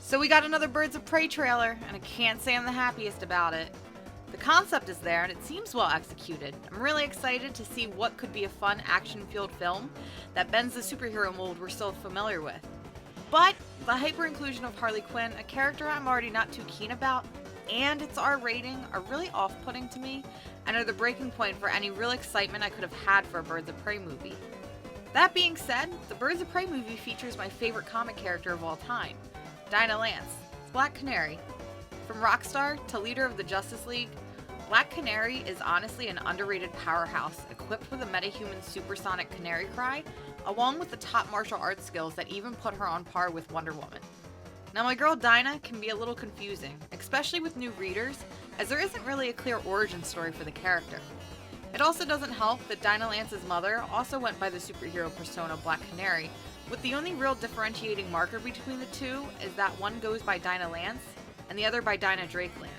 So we got another Birds of Prey trailer, and I can't say I'm the happiest about it. The concept is there, and it seems well executed. I'm really excited to see what could be a fun, action-fueled film that bends the superhero mold we're so familiar with. But the hyper-inclusion of Harley Quinn, a character I'm already not too keen about, and its R rating are really off-putting to me, and are the breaking point for any real excitement I could have had for a Birds of Prey movie. That being said, the Birds of Prey movie features my favorite comic character of all time, Dinah Lance, Black Canary. From rock star to leader of the Justice League, Black Canary is honestly an underrated powerhouse equipped with a metahuman supersonic canary cry, along with the top martial arts skills that even put her on par with Wonder Woman. Now my girl Dinah can be a little confusing, especially with new readers, as there isn't really a clear origin story for the character. It also doesn't help that Dinah Lance's mother also went by the superhero persona Black Canary, with the only real differentiating marker between the two is that one goes by Dinah Lance and the other by Dinah Drake Lance.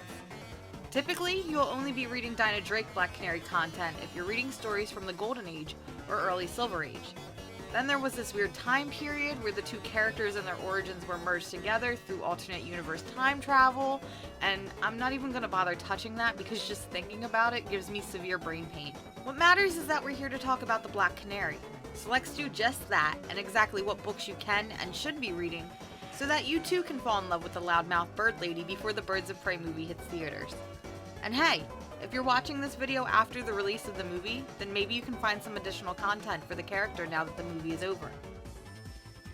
Typically, you'll only be reading Dinah Drake Black Canary content if you're reading stories from the Golden Age or early Silver Age. Then there was this weird time period where the two characters and their origins were merged together through alternate universe time travel, and I'm not even going to bother touching that because just thinking about it gives me severe brain pain. What matters is that we're here to talk about the Black Canary. So let's do just that, and exactly what books you can and should be reading, so that you too can fall in love with the loudmouth bird lady before the Birds of Prey movie hits theaters. And hey, if you're watching this video after the release of the movie, then maybe you can find some additional content for the character now that the movie is over.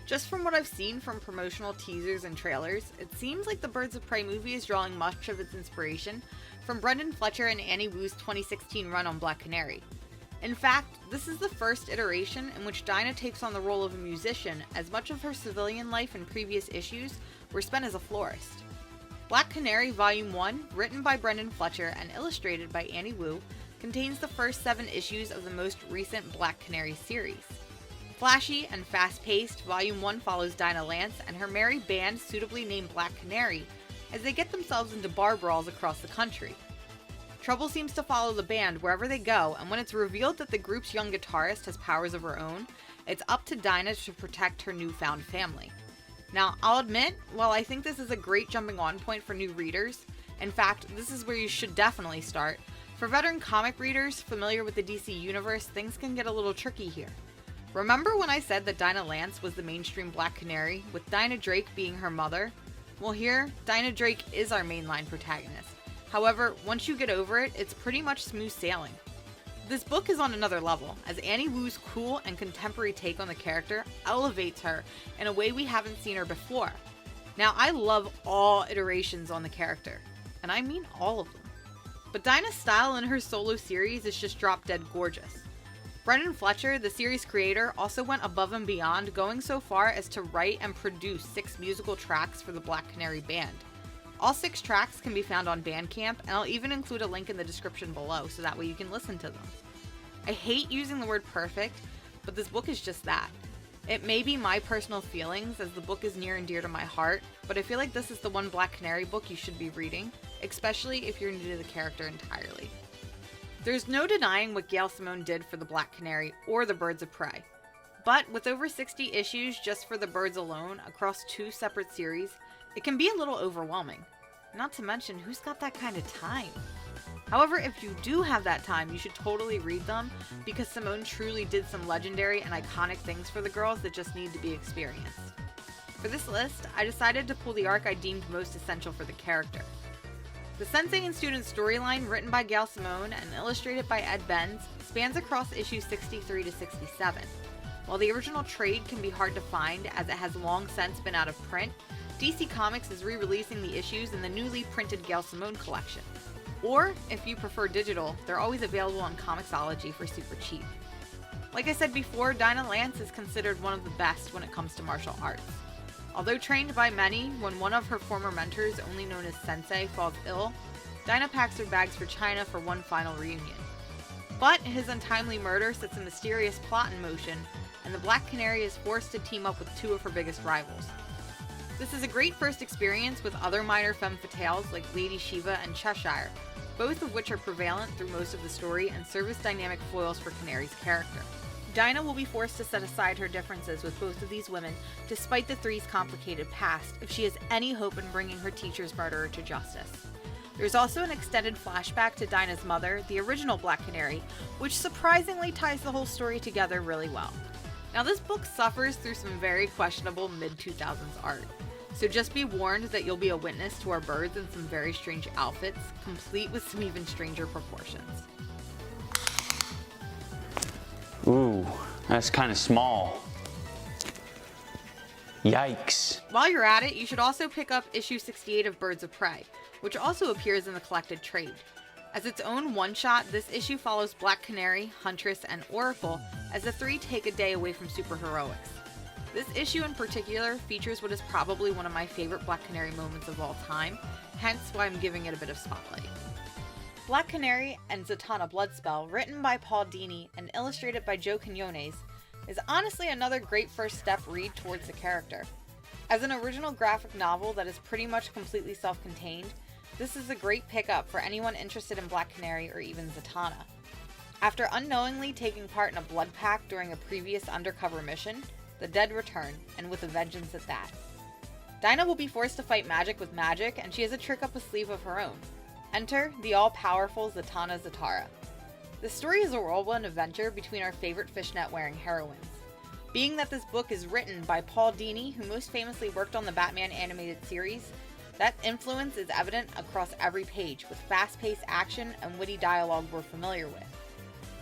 Just from what I've seen from promotional teasers and trailers, it seems like the Birds of Prey movie is drawing much of its inspiration from Brendan Fletcher and Annie Wu's 2016 run on Black Canary. In fact, this is the first iteration in which Dinah takes on the role of a musician, as much of her civilian life in previous issues were spent as a florist. Black Canary Volume 1, written by Brendan Fletcher and illustrated by Annie Wu, contains the first 7 issues of the most recent Black Canary series. Flashy and fast-paced, Volume 1 follows Dinah Lance and her merry band suitably named Black Canary as they get themselves into bar brawls across the country. Trouble seems to follow the band wherever they go, and when it's revealed that the group's young guitarist has powers of her own, it's up to Dinah to protect her newfound family. Now, I'll admit, while I think this is a great jumping on point for new readers, in fact, this is where you should definitely start, for veteran comic readers familiar with the DC universe, things can get a little tricky here. Remember when I said that Dinah Lance was the mainstream Black Canary, with Dinah Drake being her mother? Well here, Dinah Drake is our mainline protagonist. However, once you get over it, it's pretty much smooth sailing. This book is on another level, as Annie Wu's cool and contemporary take on the character elevates her in a way we haven't seen her before. Now, I love all iterations on the character, and I mean all of them. But Dinah's style in her solo series is just drop dead gorgeous. Brendan Fletcher, the series creator, also went above and beyond, going so far as to write and produce 6 musical tracks for the Black Canary band. All 6 tracks can be found on Bandcamp, and I'll even include a link in the description below so that way you can listen to them. I hate using the word perfect, but this book is just that. It may be my personal feelings, as the book is near and dear to my heart, but I feel like this is the one Black Canary book you should be reading, especially if you're new to the character entirely. There's no denying what Gail Simone did for the Black Canary or the Birds of Prey. But with over 60 issues just for the birds alone across 2 separate series, it can be a little overwhelming. Not to mention, who's got that kind of time? However, if you do have that time, you should totally read them, because Simone truly did some legendary and iconic things for the girls that just need to be experienced. For this list, I decided to pull the arc I deemed most essential for the character. The Sensei and Student storyline, written by Gail Simone and illustrated by Ed Benz, spans across issues 63 to 67. While the original trade can be hard to find as it has long since been out of print, DC Comics is re-releasing the issues in the newly printed Gail Simone collection. Or, if you prefer digital, they're always available on Comixology for super cheap. Like I said before, Dinah Lance is considered one of the best when it comes to martial arts. Although trained by many, when one of her former mentors, only known as Sensei, falls ill, Dinah packs her bags for China for one final reunion. But his untimely murder sets a mysterious plot in motion, and the Black Canary is forced to team up with 2 of her biggest rivals. This is a great first experience with other minor femme fatales like Lady Shiva and Cheshire, both of which are prevalent through most of the story and serve as dynamic foils for Canary's character. Dinah will be forced to set aside her differences with both of these women, despite the three's complicated past, if she has any hope in bringing her teacher's murderer to justice. There's also an extended flashback to Dinah's mother, the original Black Canary, which surprisingly ties the whole story together really well. Now, this book suffers through some very questionable mid-2000s art, so just be warned that you'll be a witness to our birds in some very strange outfits, complete with some even stranger proportions. Ooh, that's kind of small. Yikes. While you're at it, you should also pick up issue 68 of Birds of Prey, which also appears in the collected trade. As its own one-shot, this issue follows Black Canary, Huntress, and Oracle as the three take a day away from superheroics. This issue in particular features what is probably one of my favorite Black Canary moments of all time, hence why I'm giving it a bit of spotlight. Black Canary and Zatanna Bloodspell, written by Paul Dini and illustrated by Joe Quinones, is honestly another great first step read towards the character. As an original graphic novel that is pretty much completely self-contained, this is a great pickup for anyone interested in Black Canary or even Zatanna. After unknowingly taking part in a blood pact during a previous undercover mission, the dead return, and with a vengeance at that. Dinah will be forced to fight magic with magic, and she has a trick up a sleeve of her own. Enter the all-powerful Zatanna Zatara. The story is a whirlwind adventure between our favorite fishnet-wearing heroines. Being that this book is written by Paul Dini, who most famously worked on the Batman animated series, that influence is evident across every page, with fast-paced action and witty dialogue we're familiar with.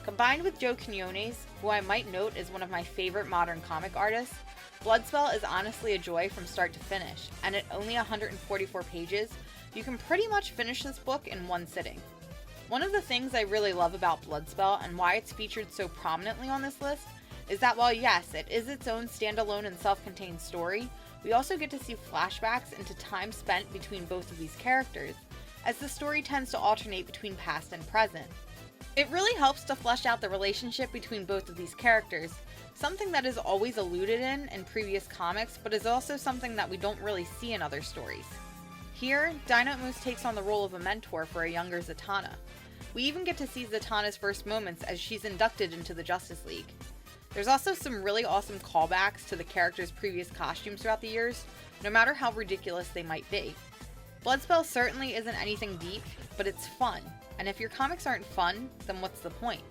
Combined with Joe Quinones, who I might note is one of my favorite modern comic artists, Bloodspell is honestly a joy from start to finish, and at only 144 pages, you can pretty much finish this book in one sitting. One of the things I really love about Bloodspell and why it's featured so prominently on this list is that while yes, it is its own standalone and self-contained story, we also get to see flashbacks into time spent between both of these characters, as the story tends to alternate between past and present. It really helps to flesh out the relationship between both of these characters, something that is always alluded in previous comics, but is also something that we don't really see in other stories. Here, Dinah almost takes on the role of a mentor for a younger Zatanna. We even get to see Zatanna's first moments as she's inducted into the Justice League. There's also some really awesome callbacks to the characters' previous costumes throughout the years, no matter how ridiculous they might be. Bloodspell certainly isn't anything deep, but it's fun, and if your comics aren't fun, then what's the point?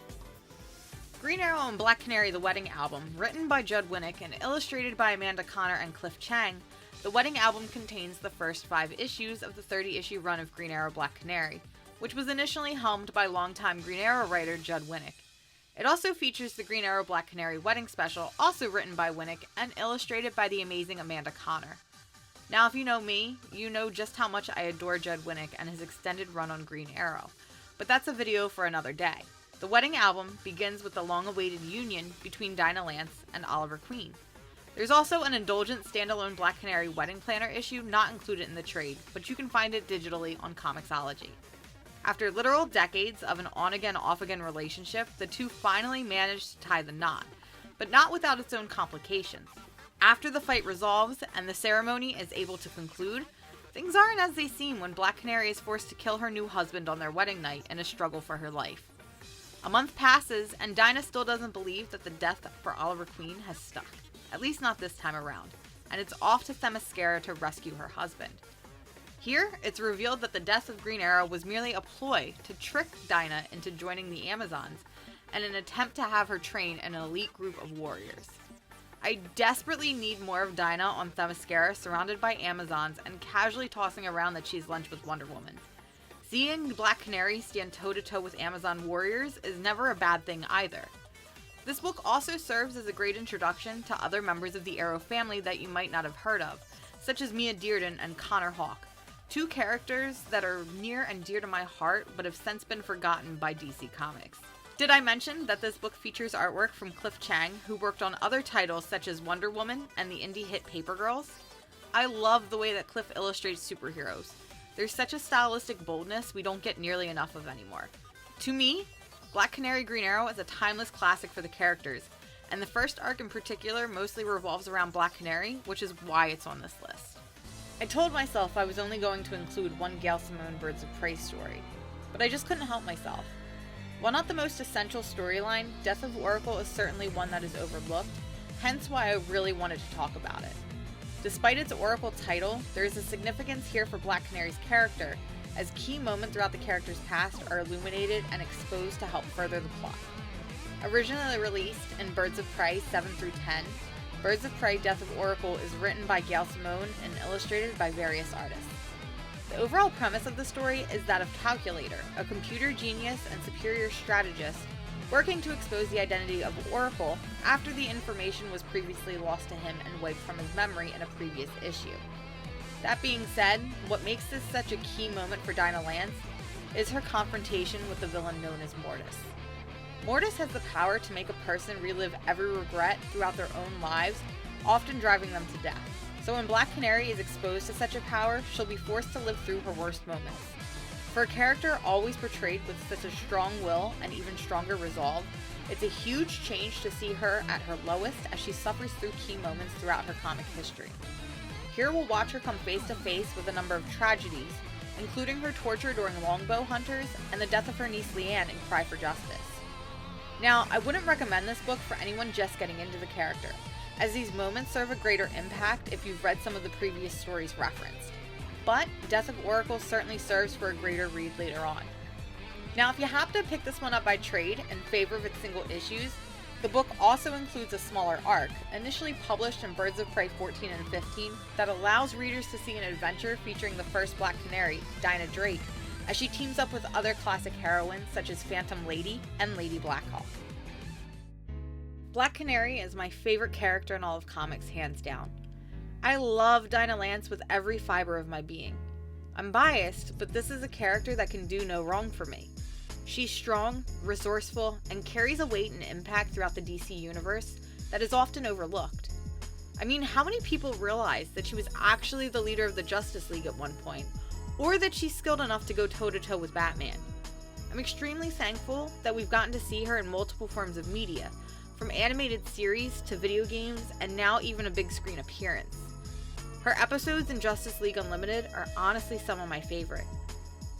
Green Arrow and Black Canary: The Wedding Album, written by Judd Winnick and illustrated by Amanda Connor and Cliff Chang, The Wedding Album contains the first 5 issues of the 30-issue run of Green Arrow Black Canary, which was initially helmed by longtime Green Arrow writer Judd Winnick. It also features the Green Arrow Black Canary Wedding Special, also written by Winnick and illustrated by the amazing Amanda Connor. Now, if you know me, you know just how much I adore Judd Winnick and his extended run on Green Arrow, but that's a video for another day. The Wedding Album begins with the long-awaited union between Dinah Lance and Oliver Queen. There's also an indulgent standalone Black Canary wedding planner issue not included in the trade, but you can find it digitally on Comixology. After literal decades of an on-again, off-again relationship, the two finally managed to tie the knot, but not without its own complications. After the fight resolves and the ceremony is able to conclude, things aren't as they seem when Black Canary is forced to kill her new husband on their wedding night in a struggle for her life. A month passes, and Dinah still doesn't believe that the death for Oliver Queen has stuck. At least not this time around, and it's off to Themyscira to rescue her husband. Here, it's revealed that the death of Green Arrow was merely a ploy to trick Dinah into joining the Amazons, and an attempt to have her train an elite group of warriors. I desperately need more of Dinah on Themyscira surrounded by Amazons and casually tossing around that she's lunch with Wonder Woman. Seeing Black Canary stand toe-to-toe with Amazon warriors is never a bad thing either. This book also serves as a great introduction to other members of the Arrow family that you might not have heard of, such as Mia Dearden and Connor Hawke, two characters that are near and dear to my heart but have since been forgotten by DC Comics. Did I mention that this book features artwork from Cliff Chang, who worked on other titles such as Wonder Woman and the indie hit Paper Girls? I love the way that Cliff illustrates superheroes. There's such a stylistic boldness we don't get nearly enough of anymore. To me, Black Canary Green Arrow is a timeless classic for the characters, and the first arc in particular mostly revolves around Black Canary, which is why it's on this list. I told myself I was only going to include one Gail Simone Birds of Prey story, but I just couldn't help myself. While not the most essential storyline, Death of Oracle is certainly one that is overlooked, hence why I really wanted to talk about it. Despite its Oracle title, there is a significance here for Black Canary's character, as key moments throughout the character's past are illuminated and exposed to help further the plot. Originally released in Birds of Prey 7-10, Birds of Prey Death of Oracle is written by Gail Simone and illustrated by various artists. The overall premise of the story is that of Calculator, a computer genius and superior strategist, working to expose the identity of Oracle after the information was previously lost to him and wiped from his memory in a previous issue. That being said, what makes this such a key moment for Dinah Lance is her confrontation with the villain known as Mortis. Mortis has the power to make a person relive every regret throughout their own lives, often driving them to death. So when Black Canary is exposed to such a power, she'll be forced to live through her worst moments. For a character always portrayed with such a strong will and even stronger resolve, it's a huge change to see her at her lowest as she suffers through key moments throughout her comic history. Here we'll watch her come face to face with a number of tragedies, including her torture during Longbow Hunters and the death of her niece Leanne in Cry for Justice. Now, I wouldn't recommend this book for anyone just getting into the character, as these moments serve a greater impact if you've read some of the previous stories referenced. But Death of Oracle certainly serves for a greater read later on. Now, if you happen to pick this one up by trade in favor of its single issues, the book also includes a smaller arc, initially published in Birds of Prey 14 and 15, that allows readers to see an adventure featuring the first Black Canary, Dinah Drake, as she teams up with other classic heroines such as Phantom Lady and Lady Blackhawk. Black Canary is my favorite character in all of comics, hands down. I love Dinah Lance with every fiber of my being. I'm biased, but this is a character that can do no wrong for me. She's strong, resourceful, and carries a weight and impact throughout the DC universe that is often overlooked. I mean, how many people realize that she was actually the leader of the Justice League at one point, or that she's skilled enough to go toe-to-toe with Batman? I'm extremely thankful that we've gotten to see her in multiple forms of media, from animated series to video games, and now even a big screen appearance. Her episodes in Justice League Unlimited are honestly some of my favorite.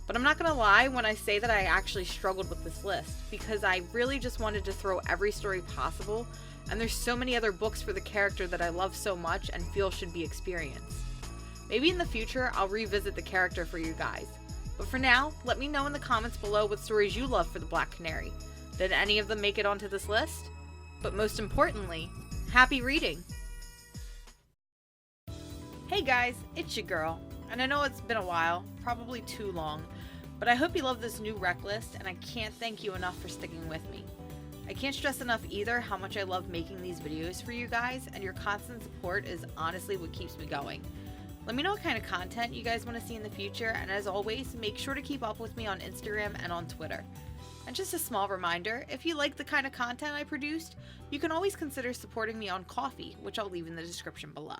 But I'm not gonna lie when I say that I actually struggled with this list, because I really just wanted to throw every story possible, and there's so many other books for the character that I love so much and feel should be experienced. Maybe in the future I'll revisit the character for you guys. But for now, let me know in the comments below what stories you love for the Black Canary. Did any of them make it onto this list? But most importantly, happy reading! Hey guys, it's your girl, and I know it's been a while, probably too long, but I hope you love this new rec list, and I can't thank you enough for sticking with me. I can't stress enough either how much I love making these videos for you guys, and your constant support is honestly what keeps me going. Let me know what kind of content you guys want to see in the future, and as always, make sure to keep up with me on Instagram and on Twitter. And just a small reminder, if you like the kind of content I produced, you can always consider supporting me on Ko-fi, which I'll leave in the description below.